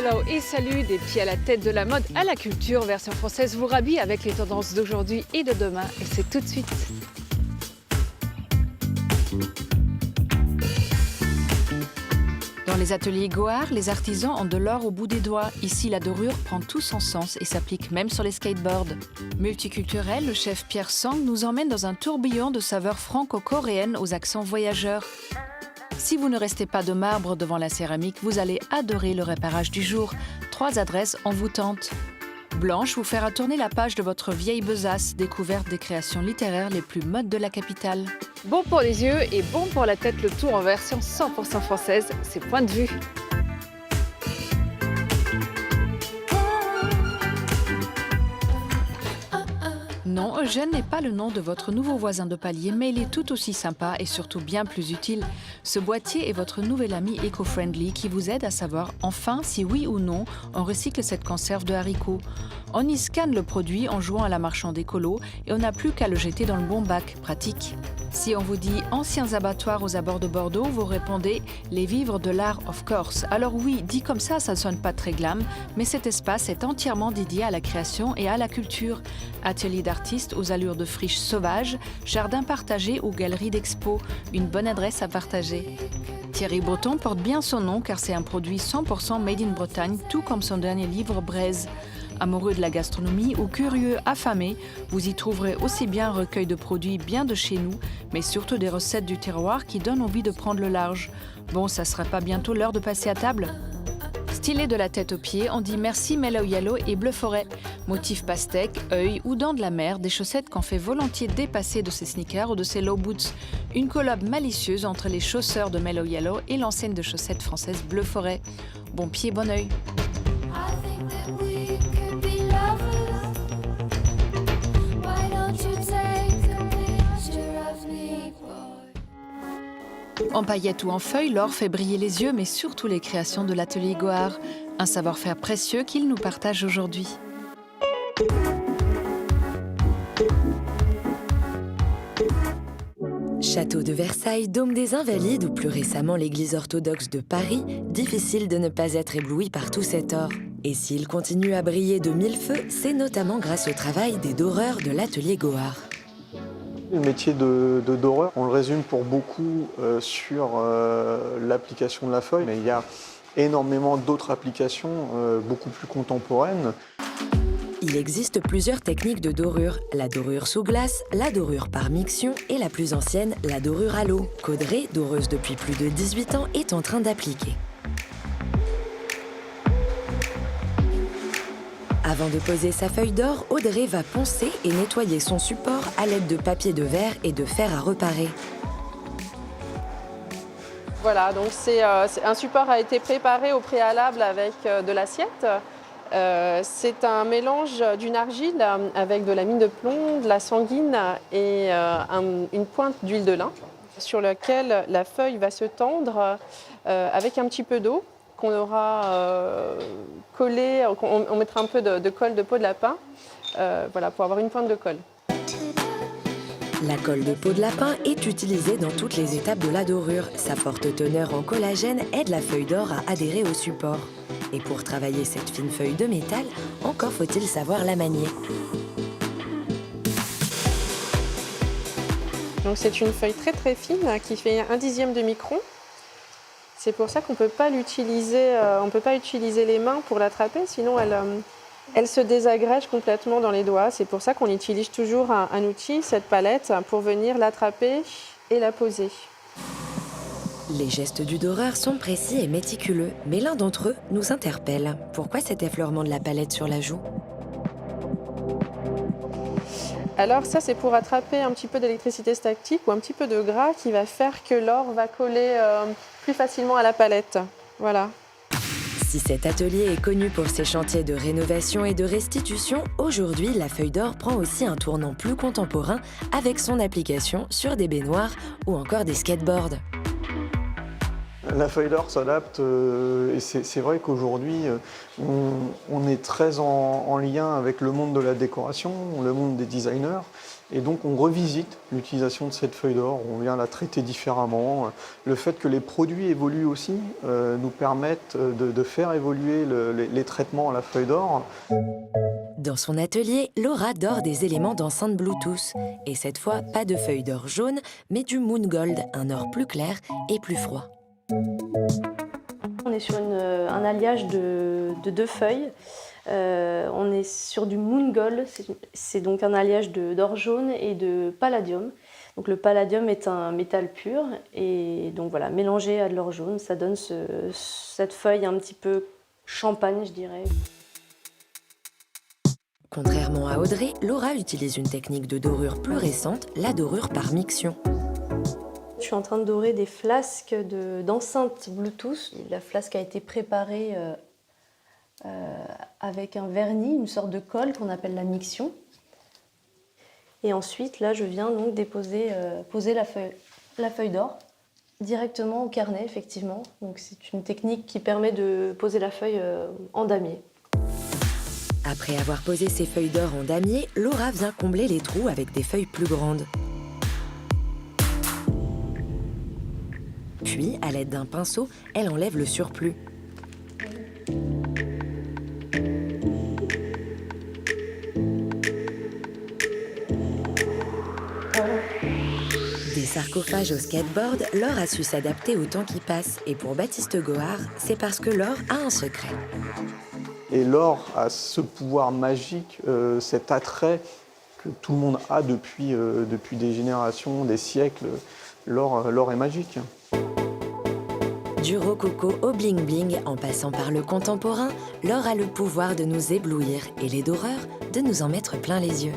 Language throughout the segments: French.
Hello et salut, des pieds à la tête de la mode à la culture, version française vous rhabille avec les tendances d'aujourd'hui et de demain, et c'est tout de suite. Dans les ateliers Gohard, les artisans ont de l'or au bout des doigts. Ici, la dorure prend tout son sens et s'applique même sur les skateboards. Multiculturel, le chef Pierre Sang nous emmène dans un tourbillon de saveurs franco-coréennes aux accents voyageurs. Si vous ne restez pas de marbre devant la céramique, vous allez adorer le réparage du jour. 3 adresses envoûtantes. Blanche vous fera tourner la page de votre vieille besace, découverte des créations littéraires les plus modes de la capitale. Bon pour les yeux et bon pour la tête, le tout en version 100% française, c'est Point de vue. Non, Eugène n'est pas le nom de votre nouveau voisin de palier, mais il est tout aussi sympa et surtout bien plus utile. Ce boîtier est votre nouvel ami éco-friendly qui vous aide à savoir enfin si oui ou non on recycle cette conserve de haricots. On y scanne le produit en jouant à la marchande écolo et on n'a plus qu'à le jeter dans le bon bac, pratique. Si on vous dit anciens abattoirs aux abords de Bordeaux, vous répondez les vivres de l'art of course. Alors oui, dit comme ça ne sonne pas très glam, mais cet espace est entièrement dédié à la création et à la culture. Atelier d'artistes aux allures de friches sauvages, jardin partagé ou galerie d'expo, une bonne adresse à partager. Thierry Breton porte bien son nom car c'est un produit 100% made in Bretagne, tout comme son dernier livre Braise. Amoureux de la gastronomie ou curieux affamés, vous y trouverez aussi bien un recueil de produits bien de chez nous, mais surtout des recettes du terroir qui donnent envie de prendre le large. Bon, ça sera pas bientôt l'heure de passer à table ? Stylé de la tête aux pieds, on dit merci Mellow Yellow et Bleu Forêt. Motif pastèque, œil ou dents de la mer, des chaussettes qu'on fait volontiers dépasser de ses sneakers ou de ses low boots. Une collab malicieuse entre les chausseurs de Mellow Yellow et l'enseigne de chaussettes française Bleu Forêt. Bon pied, bon œil. En paillettes ou en feuilles, l'or fait briller les yeux, mais surtout les créations de l'atelier Gohard. Un savoir-faire précieux qu'il nous partage aujourd'hui. Château de Versailles, Dôme des Invalides ou plus récemment l'église orthodoxe de Paris, difficile de ne pas être ébloui par tout cet or. Et s'il continue à briller de mille feux, c'est notamment grâce au travail des doreurs de l'atelier Gohard. Le métier de doreur, on le résume pour beaucoup sur l'application de la feuille, mais il y a énormément d'autres applications beaucoup plus contemporaines. Il existe plusieurs techniques de dorure. La dorure sous glace, la dorure par miction et la plus ancienne, la dorure à l'eau, qu'Audrey, doreuse depuis plus de 18 ans, est en train d'appliquer. Avant de poser sa feuille d'or, Audrey va poncer et nettoyer son support à l'aide de papier de verre et de fer à reparer. Voilà, donc un support a été préparé au préalable avec de l'assiette. C'est un mélange d'une argile avec de la mine de plomb, de la sanguine et une pointe d'huile de lin sur laquelle la feuille va se tendre avec un petit peu d'eau qu'on aura collé, on mettra un peu de colle de peau de lapin voilà, pour avoir une pointe de colle. La colle de peau de lapin est utilisée dans toutes les étapes de la dorure. Sa forte teneur en collagène aide la feuille d'or à adhérer au support. Et pour travailler cette fine feuille de métal, encore faut-il savoir la manier. Donc c'est une feuille très très fine qui fait 1/10 de micron. C'est pour ça qu'on ne peut pas l'utiliser, on peut pas utiliser les mains pour l'attraper, sinon elle se désagrège complètement dans les doigts. C'est pour ça qu'on utilise toujours un outil, cette palette, pour venir l'attraper et la poser. Les gestes du doreur sont précis et méticuleux, mais l'un d'entre eux nous interpelle. Pourquoi cet effleurement de la palette sur la joue ? Alors ça, c'est pour attraper un petit peu d'électricité statique ou un petit peu de gras qui va faire que l'or va coller plus facilement à la palette. Voilà. Si cet atelier est connu pour ses chantiers de rénovation et de restitution, aujourd'hui, la feuille d'or prend aussi un tournant plus contemporain avec son application sur des baignoires ou encore des skateboards. La feuille d'or s'adapte et c'est vrai qu'aujourd'hui, on est très en lien avec le monde de la décoration, le monde des designers. Et donc on revisite l'utilisation de cette feuille d'or, on vient la traiter différemment. Le fait que les produits évoluent aussi nous permettent de faire évoluer les traitements à la feuille d'or. Dans son atelier, Laura dore des éléments d'enceinte Bluetooth. Et cette fois, pas de feuille d'or jaune, mais du Moon Gold, un or plus clair et plus froid. On est sur un alliage de 2 feuilles. On est sur du Moon Gold, c'est donc un alliage d'or jaune et de palladium. Donc le palladium est un métal pur et donc voilà, mélangé à de l'or jaune, ça donne cette feuille un petit peu champagne, je dirais. Contrairement à Audrey, Laura utilise une technique de dorure plus récente, la dorure par miction. Je suis en train de dorer des flasques d'enceinte Bluetooth. La flasque a été préparée avec un vernis, une sorte de colle qu'on appelle la miction. Et ensuite, là, je viens donc poser la feuille d'or directement au carnet, effectivement. Donc c'est une technique qui permet de poser la feuille en damier. Après avoir posé ses feuilles d'or en damier, Laura vient combler les trous avec des feuilles plus grandes. Puis, à l'aide d'un pinceau, elle enlève le surplus. Des sarcophages au skateboard, l'or a su s'adapter au temps qui passe. Et pour Baptiste Gohard, c'est parce que l'or a un secret. Et l'or a ce pouvoir magique, cet attrait que tout le monde a depuis des générations, des siècles. L'or est magique. Du rococo au bling-bling, en passant par le contemporain, l'or a le pouvoir de nous éblouir et les doreurs de nous en mettre plein les yeux.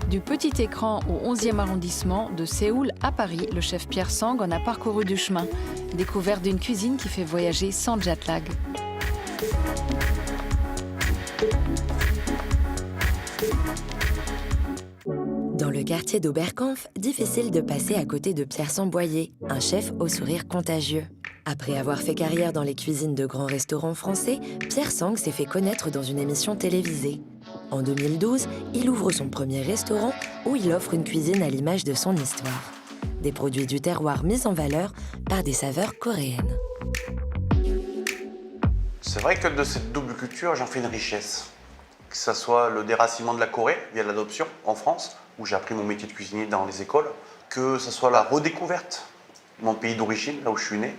Du petit écran au 11e arrondissement, de Séoul à Paris, le chef Pierre Sang en a parcouru du chemin. Découverte d'une cuisine qui fait voyager sans jet lag. Dans le quartier d'Oberkampf, difficile de passer à côté de Pierre Samboyer, un chef au sourire contagieux. Après avoir fait carrière dans les cuisines de grands restaurants français, Pierre Sang s'est fait connaître dans une émission télévisée. En 2012, il ouvre son premier restaurant où il offre une cuisine à l'image de son histoire. Des produits du terroir mis en valeur par des saveurs coréennes. C'est vrai que de cette double culture, j'en fais une richesse. Que ce soit le déracinement de la Corée via l'adoption en France, où j'ai appris mon métier de cuisinier dans les écoles, que ce soit la redécouverte de mon pays d'origine, là où je suis né.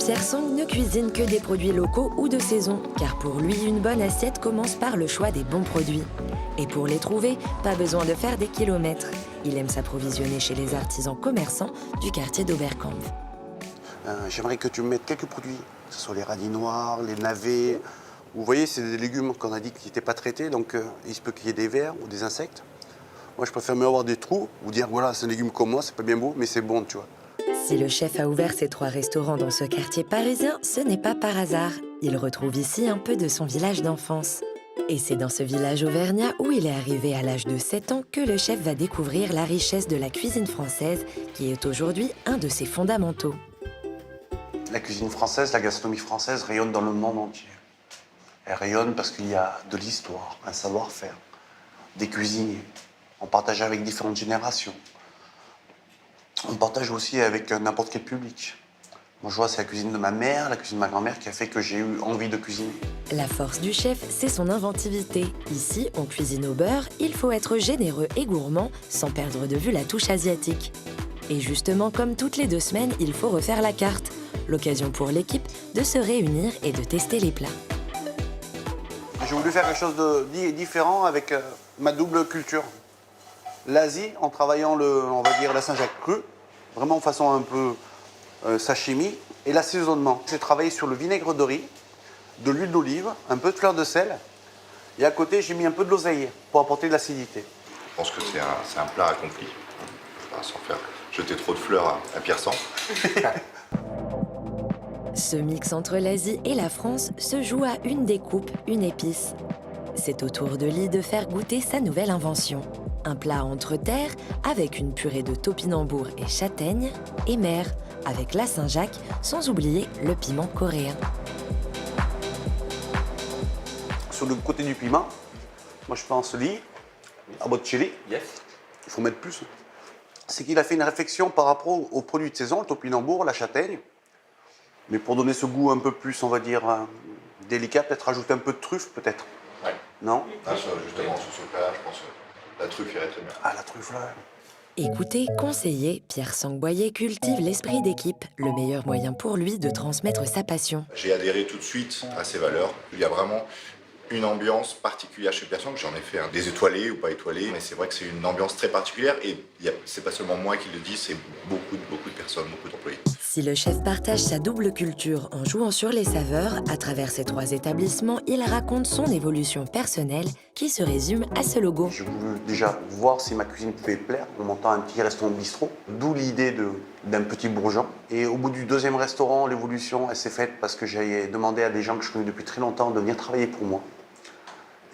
Pierre Sang ne cuisine que des produits locaux ou de saison, car pour lui, une bonne assiette commence par le choix des bons produits. Et pour les trouver, pas besoin de faire des kilomètres. Il aime s'approvisionner chez les artisans commerçants du quartier d'Oberkampf. J'aimerais que tu me mettes quelques produits, que ce soit les radis noirs, les navets. Vous voyez, c'est des légumes qu'on a dit qui n'étaient pas traités, donc il se peut qu'il y ait des vers ou des insectes. Moi, je préfère mieux avoir des trous ou dire, voilà, c'est un légume comme moi, c'est pas bien beau, mais c'est bon, tu vois. Si le chef a ouvert ses 3 restaurants dans ce quartier parisien, ce n'est pas par hasard. Il retrouve ici un peu de son village d'enfance. Et c'est dans ce village auvergnat où il est arrivé à l'âge de 7 ans que le chef va découvrir la richesse de la cuisine française, qui est aujourd'hui un de ses fondamentaux. La cuisine française, la gastronomie française rayonne dans le monde entier. Elle rayonne parce qu'il y a de l'histoire, un savoir-faire, des cuisiniers. On partage avec différentes générations. On partage aussi avec n'importe quel public. Moi, je vois, c'est la cuisine de ma mère, la cuisine de ma grand-mère qui a fait que j'ai eu envie de cuisiner. La force du chef, c'est son inventivité. Ici, on cuisine au beurre, il faut être généreux et gourmand, sans perdre de vue la touche asiatique. Et justement, comme toutes les 2 semaines, il faut refaire la carte. L'occasion pour l'équipe de se réunir et de tester les plats. J'ai voulu faire quelque chose de différent avec ma double culture. L'Asie, en travaillant on va dire, la Saint-Jacques cru, vraiment en façon un peu sashimi, et l'assaisonnement. J'ai travaillé sur le vinaigre de riz, de l'huile d'olive, un peu de fleur de sel, et à côté, j'ai mis un peu de l'oseille pour apporter de l'acidité. Je pense que c'est un plat accompli, sans faire jeter trop de fleurs à Pierre Sang. Ce mix entre l'Asie et la France se joue à une découpe, une épice. c'est au tour de Lee de faire goûter sa nouvelle invention. Un plat entre terre avec une purée de topinambour et châtaigne, et mer avec la Saint-Jacques, sans oublier le piment coréen. Sur le côté du piment, moi je pense Lee, à votre chili, Yes. il faut mettre plus. C'est qu'il a fait une réflexion par rapport aux produits de saison, le topinambour, la châtaigne. Mais pour donner ce goût un peu plus, on va dire, délicat, peut-être rajouter un peu de truffe, peut-être. Ouais. Non? Justement, sur ce plat, je pense que la truffe irait très bien. Ah, la truffe, là. Écoutez, conseiller, Pierre Sangboyer cultive l'esprit d'équipe, le meilleur moyen pour lui de transmettre sa passion. J'ai adhéré tout de suite à ces valeurs. Il y a vraiment une ambiance particulière chez Pierre Sang. J'en ai fait des étoilés ou pas étoilés, mais c'est vrai que c'est une ambiance très particulière et c'est pas seulement moi qui le dis, c'est beaucoup de personnes, beaucoup d'employés. Si le chef partage sa double culture en jouant sur les saveurs, à travers ces 3 établissements, il raconte son évolution personnelle qui se résume à ce logo. J'ai voulu déjà voir si ma cuisine pouvait plaire en montant un petit restaurant bistrot, d'où l'idée d'un petit bourgeon. Et au bout du 2e restaurant, l'évolution, elle s'est faite parce que j'ai demandé à des gens que je connais depuis très longtemps de venir travailler pour moi.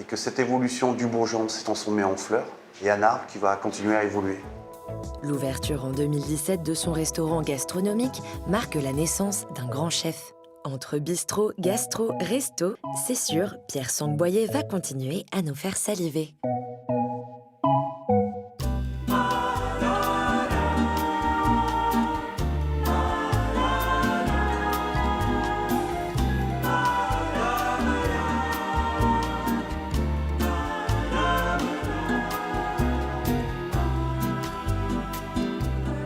Et que cette évolution du bourgeon s'est transformée en fleur et un arbre qui va continuer à évoluer. L'ouverture en 2017 de son restaurant gastronomique marque la naissance d'un grand chef. Entre bistrot, gastro, resto, c'est sûr, Pierre Sangboyer va continuer à nous faire saliver.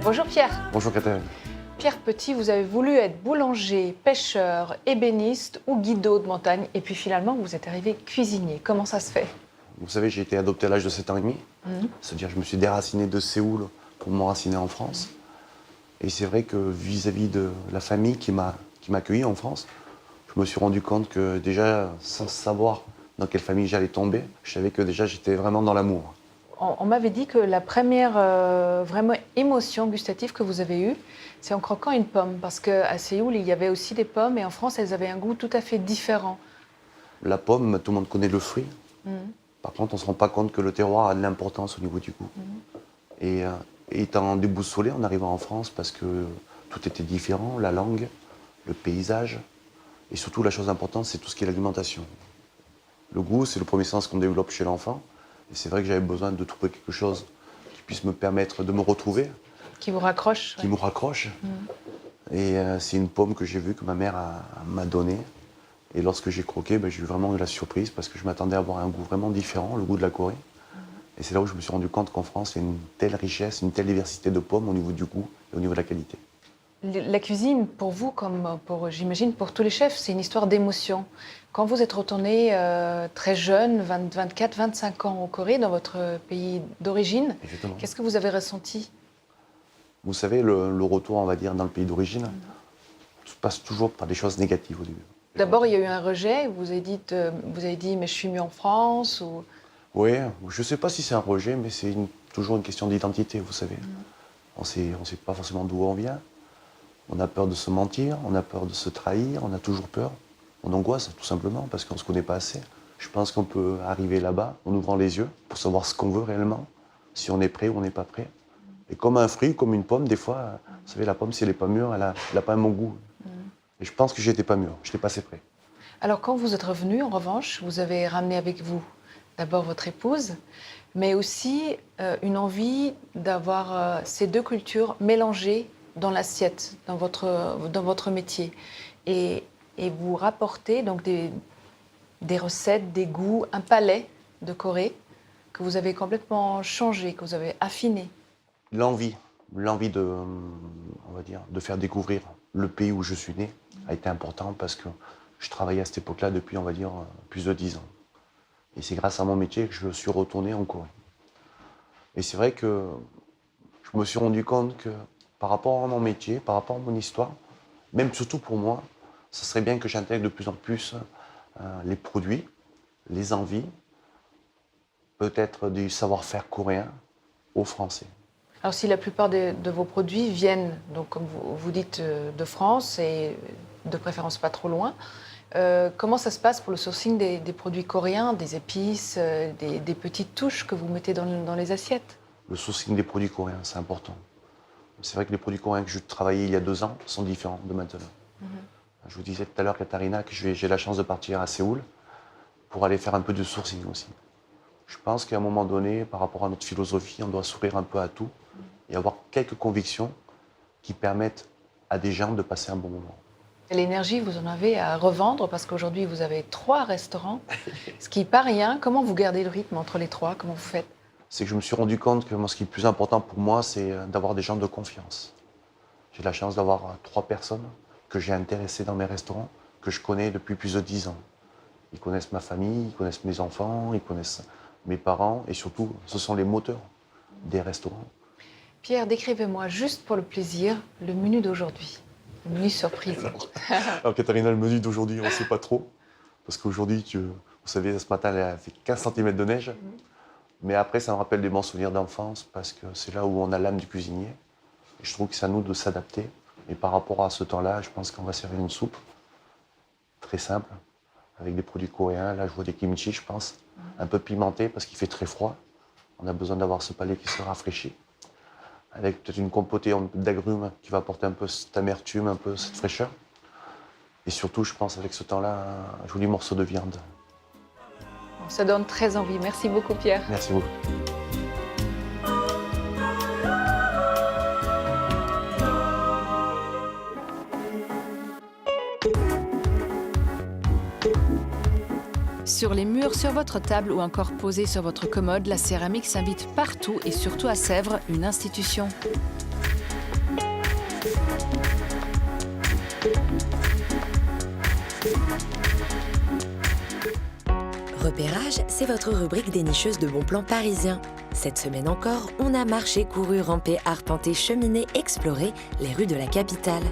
Bonjour Pierre. Bonjour Catherine. Pierre Petit, vous avez voulu être boulanger, pêcheur, ébéniste ou guide de haute montagne et puis finalement vous êtes arrivé cuisinier. Comment ça se fait? Vous savez, j'ai été adopté à l'âge de 7 ans et demi. C'est-à-dire que je me suis déraciné de Séoul pour m'enraciner en France. Et c'est vrai que vis-à-vis de la famille qui m'a accueilli en France, je me suis rendu compte que déjà, sans savoir dans quelle famille j'allais tomber, je savais que déjà j'étais vraiment dans l'amour. On m'avait dit que la première vraiment émotion gustative que vous avez eue, c'est en croquant une pomme. Parce qu'à Séoul, il y avait aussi des pommes et en France, elles avaient un goût tout à fait différent. La pomme, tout le monde connaît le fruit. Par contre, on ne se rend pas compte que le terroir a de l'importance au niveau du goût. Et étant déboussolé en arrivant en France, parce que tout était différent, la langue, le paysage, et surtout la chose importante, c'est tout ce qui est l'alimentation. Le goût, c'est le premier sens qu'on développe chez l'enfant. Et c'est vrai que j'avais besoin de trouver quelque chose qui puisse me permettre de me retrouver. Qui vous raccroche. Qui me raccroche. Et c'est une pomme que j'ai vue, que ma mère m'a donnée. Et lorsque j'ai croqué, j'ai eu vraiment eu la surprise parce que je m'attendais à avoir un goût vraiment différent, le goût de la Corée. Et c'est là où je me suis rendu compte qu'en France, il y a une telle richesse, une telle diversité de pommes au niveau du goût et au niveau de la qualité. La cuisine, pour vous, comme j'imagine pour tous les chefs, c'est une histoire d'émotion. Quand vous êtes retourné très jeune, 24, 25 ans en Corée, dans votre pays d'origine, qu'est-ce que vous avez ressenti? Vous savez, le retour, on va dire, dans le pays d'origine, se passe toujours par des choses négatives au début. D'abord, il y a eu un rejet, vous avez dit mais je suis mieux en France ou... Oui, je ne sais pas si c'est un rejet, mais c'est toujours une question d'identité, vous savez. On sait pas forcément d'où on vient. On a peur de se mentir, on a peur de se trahir, on a toujours peur. On angoisse, tout simplement, parce qu'on ne se connaît pas assez. Je pense qu'on peut arriver là-bas en ouvrant les yeux pour savoir ce qu'on veut réellement, si on est prêt ou on n'est pas prêt. Et comme un fruit, comme une pomme, des fois, vous savez, la pomme, si elle n'est pas mûre, elle n'a pas un bon goût. Et je pense que j'étais pas mûr, je n'étais pas assez prêt. Alors, quand vous êtes revenu, en revanche, vous avez ramené avec vous d'abord votre épouse, mais aussi une envie d'avoir ces deux cultures mélangées dans l'assiette, dans votre métier. Et vous rapportez donc des recettes, des goûts, un palais de Corée que vous avez complètement changé, que vous avez affiné. L'envie de, on va dire, de faire découvrir le pays où je suis né a été important parce que je travaillais à cette époque-là depuis, on va dire, plus de 10 ans. Et c'est grâce à mon métier que je suis retourné en Corée. Et c'est vrai que je me suis rendu compte que par rapport à mon métier, par rapport à mon histoire, même surtout pour moi, ce serait bien que j'intègre de plus en plus les produits, les envies, peut-être du savoir-faire coréen aux Français. Alors si la plupart de vos produits viennent, donc, comme vous dites, de France et de préférence pas trop loin, Comment ça se passe pour le sourcing des produits coréens, des épices, des petites touches que vous mettez dans les assiettes? Le sourcing des produits coréens, c'est important. C'est vrai que les produits coréens que je travaillais il y a 2 ans sont différents de maintenant. Je vous disais tout à l'heure, Katharina, que j'ai la chance de partir à Séoul pour aller faire un peu de sourcing aussi. Je pense qu'à un moment donné, par rapport à notre philosophie, on doit s'ouvrir un peu à tout et avoir quelques convictions qui permettent à des gens de passer un bon moment. L'énergie, vous en avez à revendre parce qu'aujourd'hui, vous avez 3 restaurants, ce qui n'est pas rien. Comment vous gardez le rythme entre les 3? Comment vous faites? C'est que je me suis rendu compte que moi, ce qui est le plus important pour moi, c'est d'avoir des gens de confiance. J'ai la chance d'avoir 3 personnes que j'ai intéressées dans mes restaurants, que je connais depuis plus de 10 ans. Ils connaissent ma famille, ils connaissent mes enfants, ils connaissent mes parents et surtout, ce sont les moteurs des restaurants. Pierre, décrivez-moi juste pour le plaisir le menu d'aujourd'hui, le menu surprise. Alors Katharina, le menu d'aujourd'hui, on ne sait pas trop. Parce qu'aujourd'hui, vous savez, ce matin, elle a fait 15 cm de neige. Mais après, ça me rappelle des bons souvenirs d'enfance parce que c'est là où on a l'âme du cuisinier. Et je trouve que c'est à nous de s'adapter. Et par rapport à ce temps-là, je pense qu'on va servir une soupe très simple, avec des produits coréens. Là, je vois des kimchi, je pense, un peu pimentés parce qu'il fait très froid. On a besoin d'avoir ce palais qui se rafraîchit. Avec peut-être une compotée d'agrumes qui va apporter un peu cette amertume, un peu cette fraîcheur. Et surtout, je pense, avec ce temps-là, un joli morceau de viande. Ça donne très envie. Merci beaucoup, Pierre. Merci beaucoup. Sur les murs, sur votre table ou encore posée sur votre commode, la céramique s'invite partout et surtout à Sèvres, une institution. Repérage, c'est votre rubrique dénicheuse de bons plans parisiens. Cette semaine encore, on a marché, couru, rampé, arpenté, cheminé, exploré les rues de la capitale.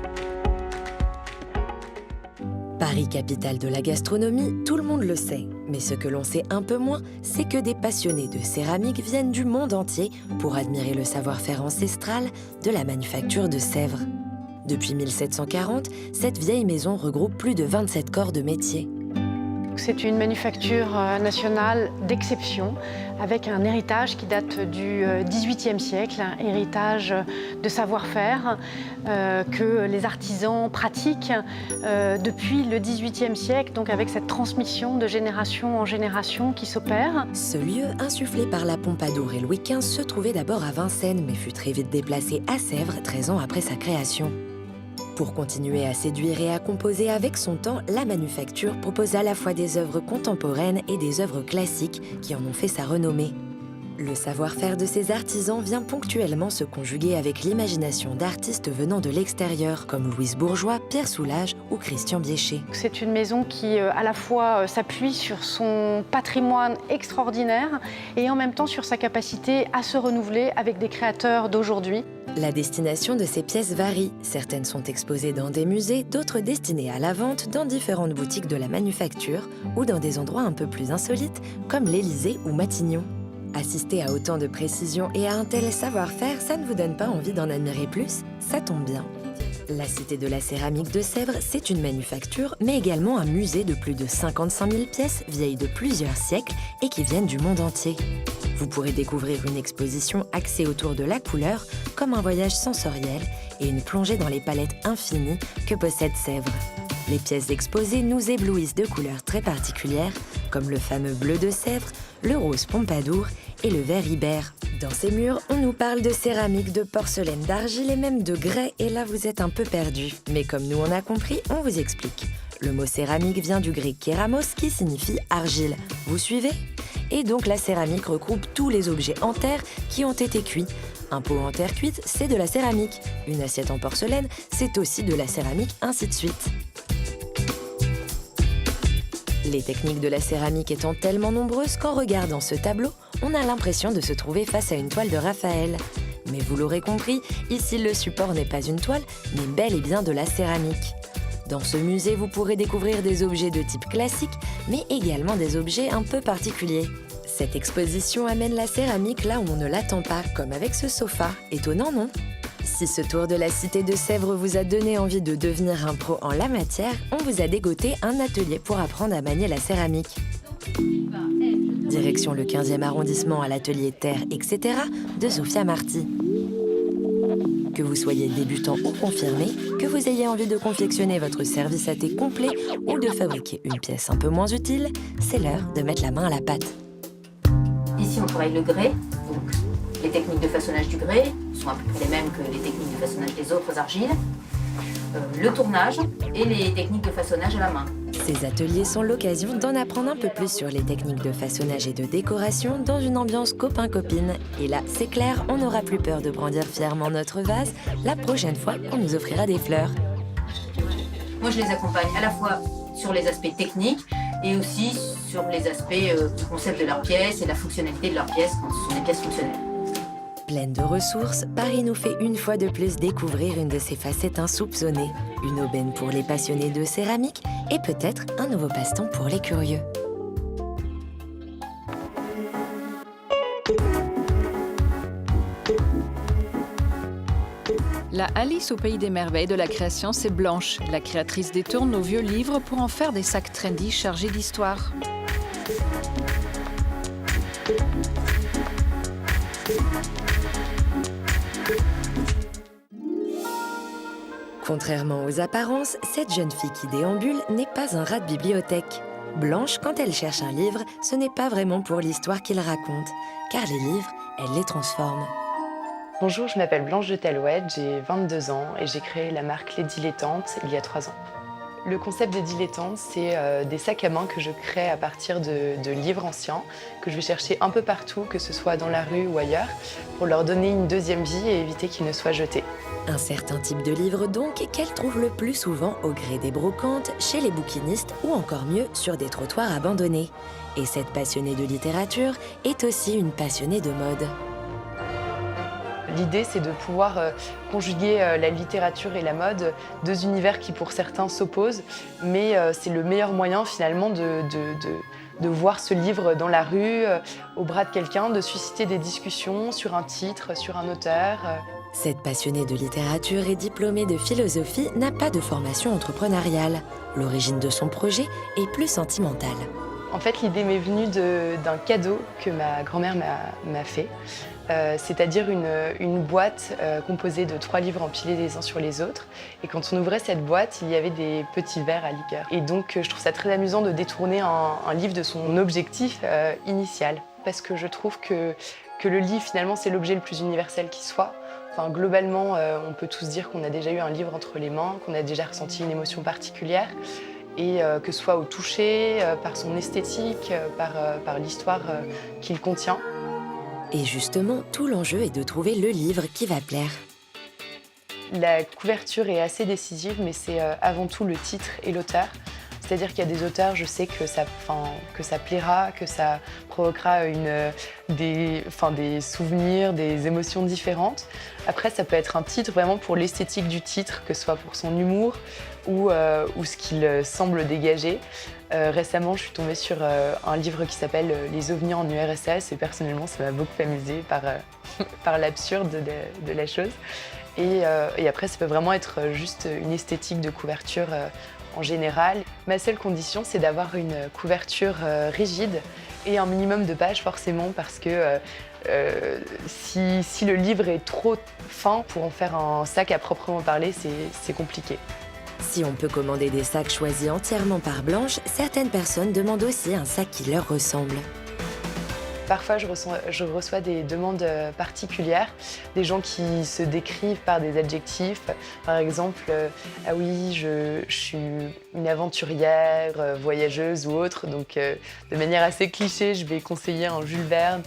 Paris, capitale de la gastronomie, tout le monde le sait. Mais ce que l'on sait un peu moins, c'est que des passionnés de céramique viennent du monde entier pour admirer le savoir-faire ancestral de la manufacture de Sèvres. Depuis 1740, cette vieille maison regroupe plus de 27 corps de métier. C'est une manufacture nationale d'exception, avec un héritage qui date du XVIIIe siècle, un héritage de savoir-faire que les artisans pratiquent depuis le XVIIIe siècle, donc avec cette transmission de génération en génération qui s'opère. Ce lieu, insufflé par la Pompadour et Louis XV, se trouvait d'abord à Vincennes, mais fut très vite déplacé à Sèvres, 13 ans après sa création. Pour continuer à séduire et à composer avec son temps, la manufacture propose à la fois des œuvres contemporaines et des œuvres classiques qui en ont fait sa renommée. Le savoir-faire de ces artisans vient ponctuellement se conjuguer avec l'imagination d'artistes venant de l'extérieur, comme Louise Bourgeois, Pierre Soulages ou Christian Biéchet. C'est une maison qui, à la fois, s'appuie sur son patrimoine extraordinaire et en même temps sur sa capacité à se renouveler avec des créateurs d'aujourd'hui. La destination de ces pièces varie. Certaines sont exposées dans des musées, d'autres destinées à la vente dans différentes boutiques de la manufacture ou dans des endroits un peu plus insolites, comme l'Élysée ou Matignon. Assister à autant de précision et à un tel savoir-faire, ça ne vous donne pas envie d'en admirer plus? Ça tombe bien. La Cité de la Céramique de Sèvres, c'est une manufacture, mais également un musée de plus de 55 000 pièces, vieilles de plusieurs siècles et qui viennent du monde entier. Vous pourrez découvrir une exposition axée autour de la couleur, comme un voyage sensoriel et une plongée dans les palettes infinies que possède Sèvres. Les pièces exposées nous éblouissent de couleurs très particulières, comme le fameux bleu de Sèvres, le rose Pompadour et le vert Ibère. Dans ces murs, on nous parle de céramique, de porcelaine, d'argile et même de grès, et là vous êtes un peu perdus. Mais comme nous on a compris, on vous explique. Le mot céramique vient du grec kéramos qui signifie argile. Vous suivez? Et donc la céramique regroupe tous les objets en terre qui ont été cuits. Un pot en terre cuite, c'est de la céramique. Une assiette en porcelaine, c'est aussi de la céramique, ainsi de suite. Les techniques de la céramique étant tellement nombreuses qu'en regardant ce tableau, on a l'impression de se trouver face à une toile de Raphaël. Mais vous l'aurez compris, ici le support n'est pas une toile, mais bel et bien de la céramique. Dans ce musée, vous pourrez découvrir des objets de type classique, mais également des objets un peu particuliers. Cette exposition amène la céramique là où on ne l'attend pas, comme avec ce sofa. Étonnant, non ? Si ce tour de la cité de Sèvres vous a donné envie de devenir un pro en la matière, on vous a dégoté un atelier pour apprendre à manier la céramique. Direction le 15e arrondissement à l'atelier Terre, etc. de Sophia Marty. Que vous soyez débutant ou confirmé, que vous ayez envie de confectionner votre service à thé complet ou de fabriquer une pièce un peu moins utile, c'est l'heure de mettre la main à la pâte. Ici, on travaille le grès. Donc, les techniques de façonnage du grès sont à peu près les mêmes que les techniques de façonnage des autres argiles. Le tournage et les techniques de façonnage à la main. Ces ateliers sont l'occasion d'en apprendre un peu plus sur les techniques de façonnage et de décoration dans une ambiance copain-copine. Et là, c'est clair, on n'aura plus peur de brandir fièrement notre vase la prochaine fois qu'on nous offrira des fleurs. Moi, je les accompagne à la fois sur les aspects techniques et aussi sur les aspects du concept de leur pièce et la fonctionnalité de leur pièce quand ce sont des pièces fonctionnelles. Pleine de ressources, Paris nous fait une fois de plus découvrir une de ses facettes insoupçonnées. Une aubaine pour les passionnés de céramique et peut-être un nouveau passe-temps pour les curieux. La Alice au pays des merveilles de la création, c'est Blanche. La créatrice détourne nos vieux livres pour en faire des sacs trendy chargés d'histoire. Contrairement aux apparences, cette jeune fille qui déambule n'est pas un rat de bibliothèque. Blanche, quand elle cherche un livre, ce n'est pas vraiment pour l'histoire qu'il raconte, car les livres, elle les transforme. Bonjour, je m'appelle Blanche de Talouette, j'ai 22 ans et j'ai créé la marque Les Dilettantes il y a 3 ans. Le concept des Dilettantes, c'est des sacs à main que je crée à partir de livres anciens, que je vais chercher un peu partout, que ce soit dans la rue ou ailleurs, pour leur donner une deuxième vie et éviter qu'ils ne soient jetés. Un certain type de livre donc qu'elle trouve le plus souvent au gré des brocantes, chez les bouquinistes ou encore mieux sur des trottoirs abandonnés. Et cette passionnée de littérature est aussi une passionnée de mode. L'idée, c'est de pouvoir conjuguer la littérature et la mode, deux univers qui pour certains s'opposent, mais c'est le meilleur moyen finalement de voir ce livre dans la rue, au bras de quelqu'un, de susciter des discussions sur un titre, sur un auteur. Cette passionnée de littérature et diplômée de philosophie n'a pas de formation entrepreneuriale. L'origine de son projet est plus sentimentale. En fait, l'idée m'est venue d'un cadeau que ma grand-mère m'a fait. C'est-à-dire une boîte composée de 3 livres empilés les uns sur les autres. Et quand on ouvrait cette boîte, il y avait des petits verres à liqueur. Et donc, je trouve ça très amusant de détourner un livre de son objectif initial. Parce que je trouve que le livre, finalement, c'est l'objet le plus universel qui soit. Enfin, globalement, on peut tous dire qu'on a déjà eu un livre entre les mains, qu'on a déjà ressenti une émotion particulière. Et que ce soit au toucher, par son esthétique, par l'histoire qu'il contient. Et justement, tout l'enjeu est de trouver le livre qui va plaire. La couverture est assez décisive, mais c'est avant tout le titre et l'auteur. C'est-à-dire qu'il y a des auteurs, je sais que ça plaira, que ça provoquera des souvenirs, des émotions différentes. Après, ça peut être un titre vraiment pour l'esthétique du titre, que ce soit pour son humour ou ce qu'il semble dégager. Récemment, je suis tombée sur un livre qui s'appelle « Les ovnis en URSS » et personnellement, ça m'a beaucoup amusée par l'absurde de la chose. Et après, ça peut vraiment être juste une esthétique de couverture en général. Ma seule condition, c'est d'avoir une couverture rigide et un minimum de pages forcément parce que si le livre est trop fin pour en faire un sac à proprement parler, c'est compliqué. Si on peut commander des sacs choisis entièrement par Blanche, certaines personnes demandent aussi un sac qui leur ressemble. Parfois, je reçois des demandes particulières, des gens qui se décrivent par des adjectifs. Par exemple, ah oui, je suis une aventurière, voyageuse ou autre. Donc, de manière assez cliché, je vais conseiller un Jules Verne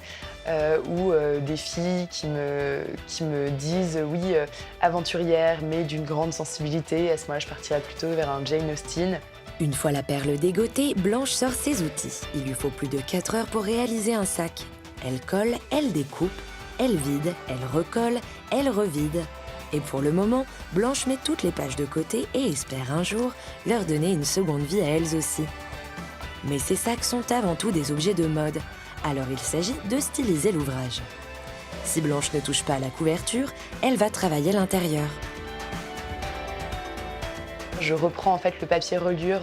ou des filles qui me disent oui, aventurière, mais d'une grande sensibilité. À ce moment-là, je partirais plutôt vers un Jane Austen. Une fois la perle dégotée, Blanche sort ses outils. Il lui faut plus de 4 heures pour réaliser un sac. Elle colle, elle découpe, elle vide, elle recolle, elle revide. Et pour le moment, Blanche met toutes les pages de côté et espère un jour leur donner une seconde vie à elles aussi. Mais ces sacs sont avant tout des objets de mode, alors il s'agit de styliser l'ouvrage. Si Blanche ne touche pas à la couverture, elle va travailler l'intérieur. Je reprends en fait le papier reliure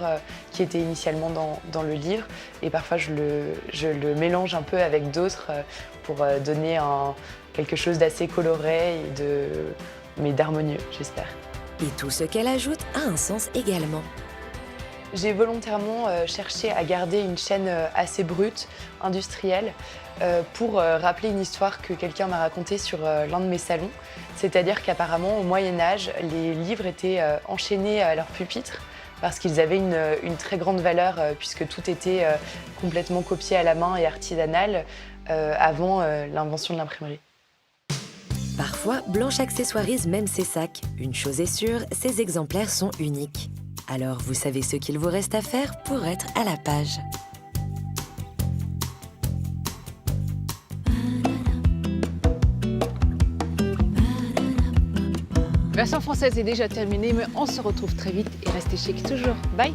qui était initialement dans le livre et parfois je le mélange un peu avec d'autres pour donner quelque chose d'assez coloré mais d'harmonieux, j'espère. Et tout ce qu'elle ajoute a un sens également. J'ai volontairement cherché à garder une chaîne assez brute, industrielle, pour rappeler une histoire que quelqu'un m'a racontée sur l'un de mes salons. C'est-à-dire qu'apparemment, au Moyen-Âge, les livres étaient enchaînés à leur pupitre parce qu'ils avaient une très grande valeur puisque tout était complètement copié à la main et artisanal avant l'invention de l'imprimerie. Parfois, Blanche accessoirise même ses sacs. Une chose est sûre, ces exemplaires sont uniques. Alors, vous savez ce qu'il vous reste à faire pour être à la page. La version française est déjà terminée, mais on se retrouve très vite et restez chic toujours. Bye!